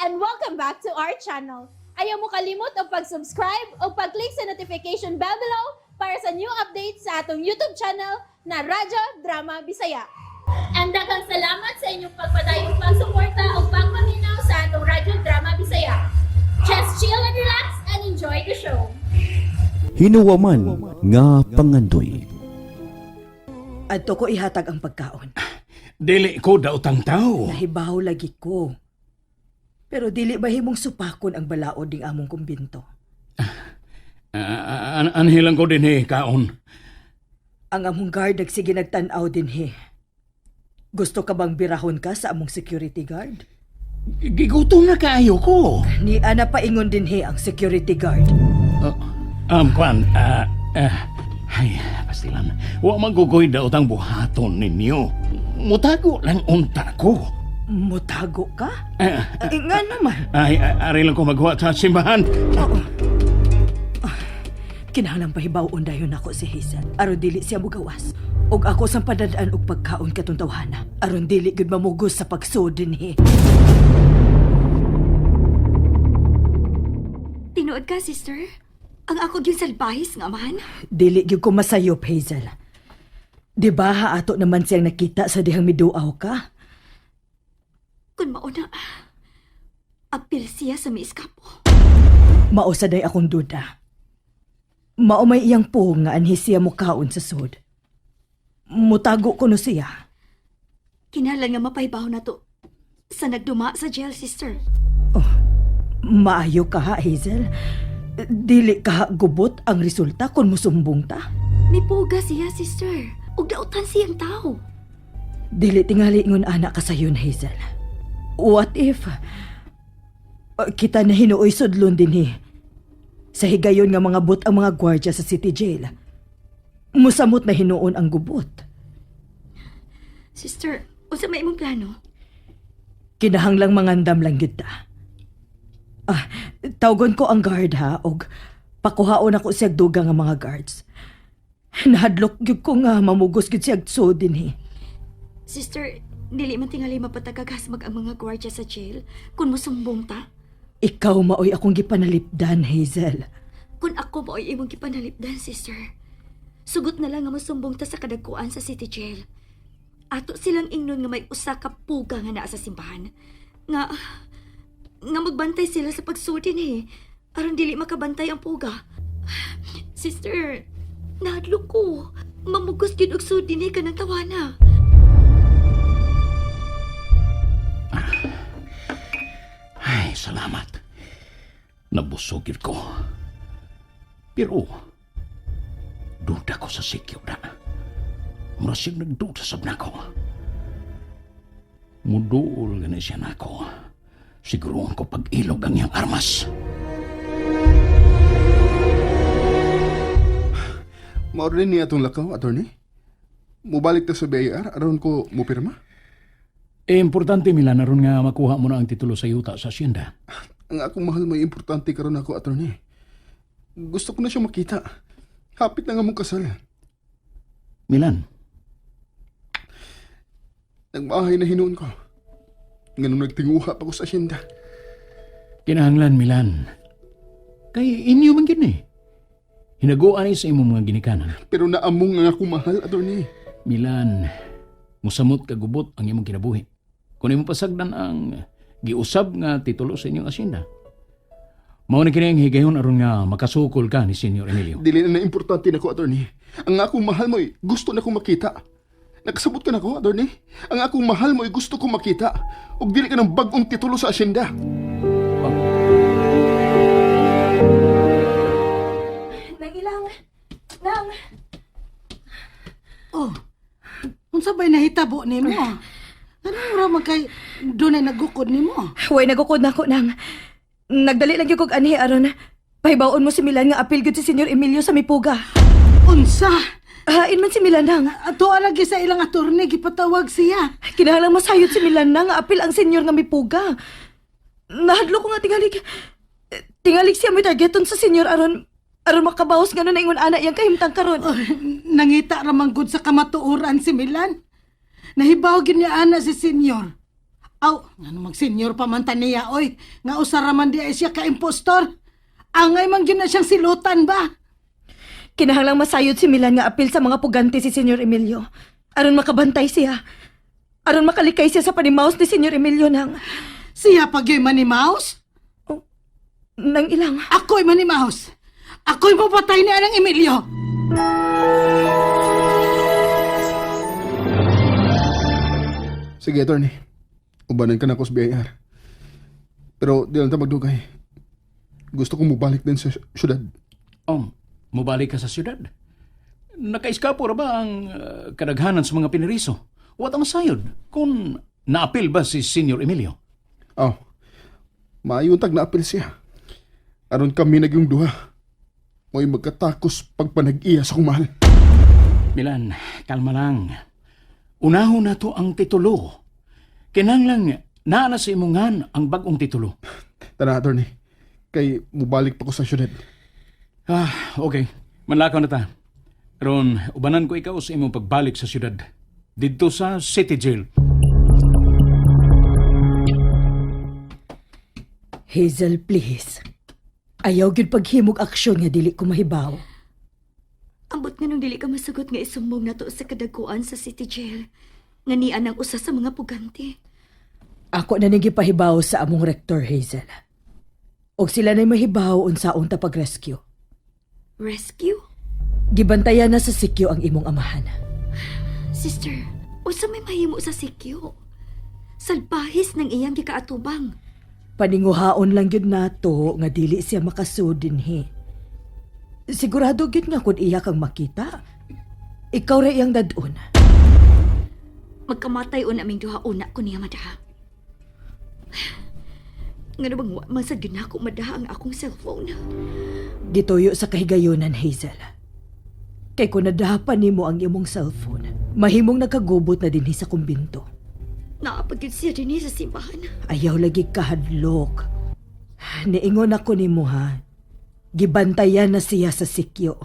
and welcome back to our channel. Ayaw mo kalimot o pag-subscribe o pag-click sa notification bell below para sa new updates sa atong YouTube channel na Radyo Drama Bisaya. And daghang salamat sa inyong pagpadayong pagsuporta o pagpaminaw sa atong Radyo Drama Bisaya. Just chill and relax and enjoy the show. Hinuwaman nga pangandoy. Adto ko ihatag ang pagkaon. Dili ko daotang tao. Nahibaw lagi ko. Pero dili ba himong supakon ang balaod ding among kumbinto? Anhilang ko din kaon. Ang among guard nagsige nagtan-aw din Gusto ka bang birahon ka sa among security guard? Gigutom na kaayo ko. Ni ana paingon din ang security guard. Kwan, ay, pastilan. Wa magugoy daotang buhaton ninyo. Mutago lang unta ko. Mutago ka? Nga naman. Ay, ari lang ko maghuwa sa simbahan. Oo. Kinahanglang pahibawon dayon ako si Hazel. Aron dili siya mugawas. Og ako sang padadaan og pagkaon katong tawhana. Aron dili gud mamugos sa pagsud dinhi. Tinuod ka, sister? Ang ako yung salbahis nga man? Dili gyud ko masayop, Hazel. Di ba haato naman siyang nakita sa dihang miduaw ka? Kung mauna, apil siya sa miiskapo. Mausaday akong duda. Maumay iyang po nga anhi siya mukaon sa sud. Mutago ko no siya. Kinalan nga mapaybaw na to sa nagduma sa jail, sister. Maayo ka ha, Hazel. Dili ka gubot ang resulta kung musumbong ta. May puga siya, sister. Ug dautan siyang tao. Dili tingali ngun anak ka sayon, Hazel. What if kita na hinuoy sudlon din sa higayon nga mga but ang mga gwardya sa city jail. Musamot na hinuon ang gubot. Sister, unsa may imong plano? Kinahanglang mangandam lang gyud ta. Tawgon ko ang guard ha og pakuhaon ako siya dugang nga mga guards. Nahadlok gyud ko nga mamugos gyud siya so dinhi. Sister, dili man tingali mapatagagahasmag ang mga gwardiya sa jail kung musumbong ta. Ikaw maoy akong gipanalipdan, Hazel. Kung ako mo ay imong gipanalipdan, sister. Sugot na lang nga masumbong ta sa kadagkuan sa city jail. Ato silang ingnon nga may usa ka puga nga naa sa simbahan. Nga magbantay sila sa pagsudin aron dili makabantay ang puga. Sister, nahadlok ko. Mamugos gyud og sudin kanang tawana. Ay, salamat. Nabusogid ko. Pero, duda ko sa sikyo na. Murasig nagduda sab na ko. Muduol gani siya na ako. Siguruhan ko pag-ilog ang iyang armas. Mauro ni atong lakaw, attorney? Mubalik ta sa BIR, aron ko mupirma? Importante, Milan, naroon nga makuha mo na ang titulo sa yuta sa asyenda. Ang akong mahal may importante karon ako, attorney. Gusto ko na siya makita. Hapit na nga mong kasal. Milan, Nagmaahay na hinuon ko. Ganun nagtinguha pa ko sa asyenda. kinahanglan, Milan. Kay inyo man gini. Hinaguan ay sa imong mga ginikanan. Pero naamong nga akong mahal, attorney. Milan, musamot kagubot ang imong kinabuhi. Kung imong pasagdan ang giusab nga titulo sa inyong asyenda. Mao na kini ang higayon aron nga makasukol ka ni Senyor Emilio. Dili na importante na ko, attorney. Ang akong mahal mo'y gusto na kong makita. Nakasabot ka na ko, attorney. Ang akong mahal mo'y gusto kong makita. Ug dili ka ng bagong titulo sa asyenda. Nagilang. Nang. Unsa ba'y nahitabo nimo? Anong raman kay doon ay nagukod nimo? Huwag nagukod na ako nang nagdali lang yung kog anhi aron pahibawon mo si Milan nga apil gud si Senyor Emilio sa mipuga. Unsa? Hain man si Milan nang. Ato alagi sa ilang attorney gipatawag siya. Kinahanglang masayod si Milan nang nga apil ang senyor nga mipuga. Nahadlo ko nga tingalig siya may targeton sa senyor aron makabawas nga na ingon ana yang kahimtang karon. Nangita ramang gud sa kamatuoran si Milan. Nahibaw gid niya ana si senyor. Aw, ano mag-senior pa man taniya, oy. Nga usara man di ay siya ka-impostor. Angay man gyud na siyang silutan ba? Kinahanglang masayod si Milan nga apil sa mga pugante si Senyor Emilio. Aron makabantay siya. Aron makalikay siya sa panimaos ni Senyor Emilio nang... Siya pag yo'y Manimaus? nang ilang... Ako'y Manimaus. Ako'y mapatay ni Anang Emilio. Sige, attorney. Ubanan ka na ako sa BIR. Pero di lang ta magdugay. Gusto kong mubalik din sa syudad. Oh, mubalik ka sa syudad. Nakaiskapo ra ba ang kadaghanan sa mga piniriso? Wat ang sayod kung naapil ba si Senyor Emilio? Oh, maayuntag na apil siya. Aron kami nagyong duha. Mo'y magkatakos pagpanag-iya sa kumahal. Milan, kalma lang. Unahon na to ang titulo. Kinanglang naana sa imungan ang bagong titulo. Tara, attorney. Kay mubalik pa ko sa syudad. Okay. Manlakaw na ta. Ron, ubanan ko ikaw sa imong pagbalik sa syudad. Dito sa City Jail. Hazel, please. Ayaw gyud paghimog aksyon nga dili ko mahibaw. Ambot nga nung dili ka masugot nga isumbong na to sa kadagkuan sa City Jail. Nga nian ang usa sa mga pugante. Ako na pahibaw sa among rektor, Hazel. Og sila na'y mahibaw unsaon ta pag-rescue. Rescue? Gibantayan na sa sikyo ang imong amahan. Sister, usa may mahimo sa sikyo. Salbahis ng iyang gikaatubang. Paninguhaon lang gyud nato nga dili siya makasud dinhi. Sigurado gyud nga kun iya kang makita, ikaw ra iyang dadun. Magkamatay un aming duha una ko niya madaha. Nga bang masad yun ako madaha ang akong cellphone. Gituyo sa kahigayonan, Hazel. Kay kung nadahapan nimo ang imong cellphone, mahimong nagkagubot na dinhi sa kumbinto. Naapagid siya din sa simbahan. Ayaw lagi kahadlok. Niingon ako nimo ha. Gibantayan na siya sa sikyo.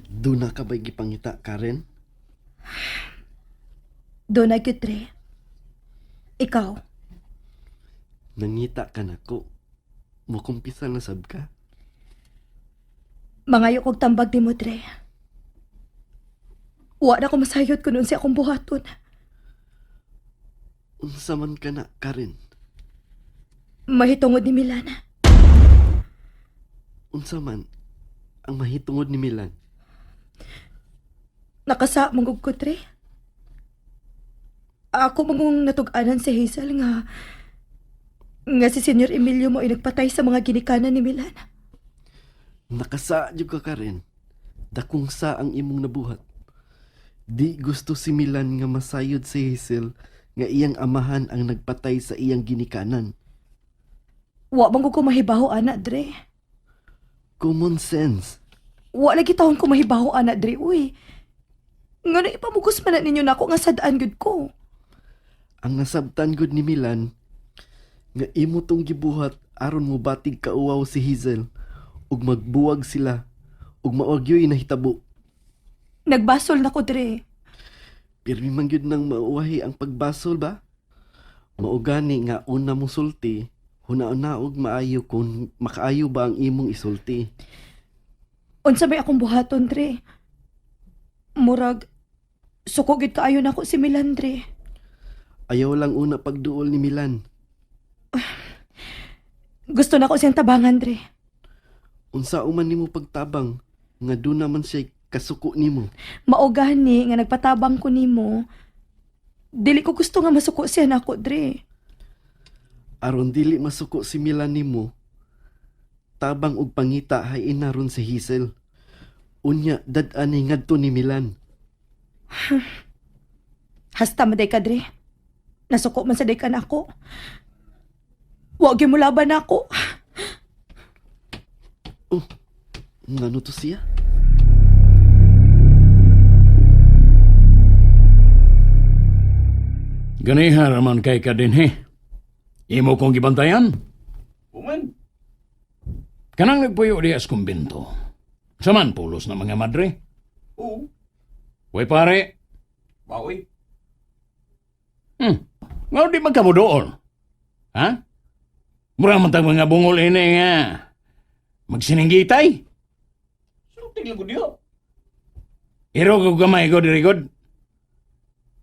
Doon na ka ba'y gipangita, Karen? Doon na Tre. Ikaw, Nangita ka na ko. Mukumpisa na sab ka. mangayo kog tambag nimo Tre. Wa na ko masayod kuno si akong buhaton. Unsa man ka na, Karen? Mahitungod ni Milana. Unsa man ang mahitungod ni Milan? Nakasa mong ko Tre. Ako mong natug-anan si Hazel nga si Senyor Emilio mo ay nagpatay sa mga ginikanan ni Milan. Nakasa jud ka, Karen. Dakong sa ang imong nabuhat. Di gusto si Milan nga masayod si Hazel nga iyang amahan ang nagpatay sa iyang ginikanan. Wa bang ko mahibaho ana Dre. Common sense. Wa lagi taon ko mahibaho ana Dre uy. Ngano ipamugos man na ninyo nako nga sadaan gud ko. Ang nasabtan gud ni Milan nga imo tong gibuhat aron mo batig kauwaw si Hazel ug magbuwag sila ug maogyoy nahitabo. Nagbasol na ko Dre. Pirmi man gyud nang mauwahi ang pagbasol ba? Maugani nga una mo sulti, hunaon-naog maayo kung makaayo ba ang imong isulti. Unsa may akong buhaton Dre? Murag suko gid kaayo nako si Milan Dre. Ayaw lang una pagduol ni Milan. Gusto na ko siyang tabangan Dre. Unsa man nimo pagtabang nga do naman siya kasuko nimo. Mao gani nga nagpatabang ko nimo. Dili ko gusto nga masuko siya nako Dre. Aron dili masuko si Milan nimo. Tabang og pangita hay inaron si Hazel. Unya dad-an ni ngadto ni Milan. Hasta maday ka Dre. Nasuko man sa day ka nako. Wa gyud mo laban nako. Oh, ngano to siya? Ganiha raman kay ka din he. Imo kong gibantayan? Uman. Kanang nagpuyo diya sa kumbinto. Saman pulos na mga madre? Oo. Way pare. Bawi. Nga di man ka mo doon? Ha? Mura man tang mga bungol ini nga. Magsininggitay? Sulti lang ko diyo. Iro ko gamay ko diri god.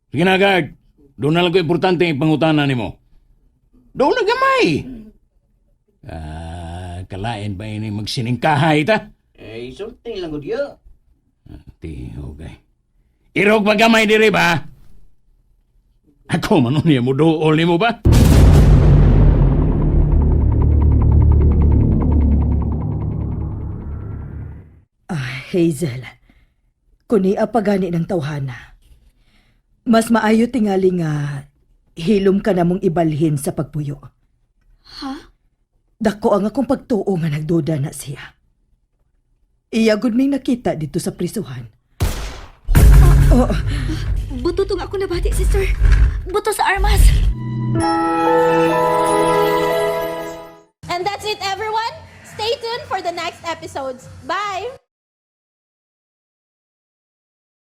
Sige na, guard. Doon na lang ko importante ang pangutana ni mo. Doon na gamay. Kalain ba ini magsiningkahay ta? Sulti lang ko diyo. Ti, okay. Irog pa gamay diri ba? Ako man niya mo dool ni mo ba? Hazel, kuni apagani ng tawhana. Mas maayo tingali nga hilom ka na mong ibalhin sa pagpuyo. Ha? Dako ang akong pagtuo nga nagduda na siya. Iyagod may nakita dito sa prisuhan. Buto tong ako nabati, sister. Buto sa armas. And that's it, everyone. Stay tuned for the next episodes. Bye!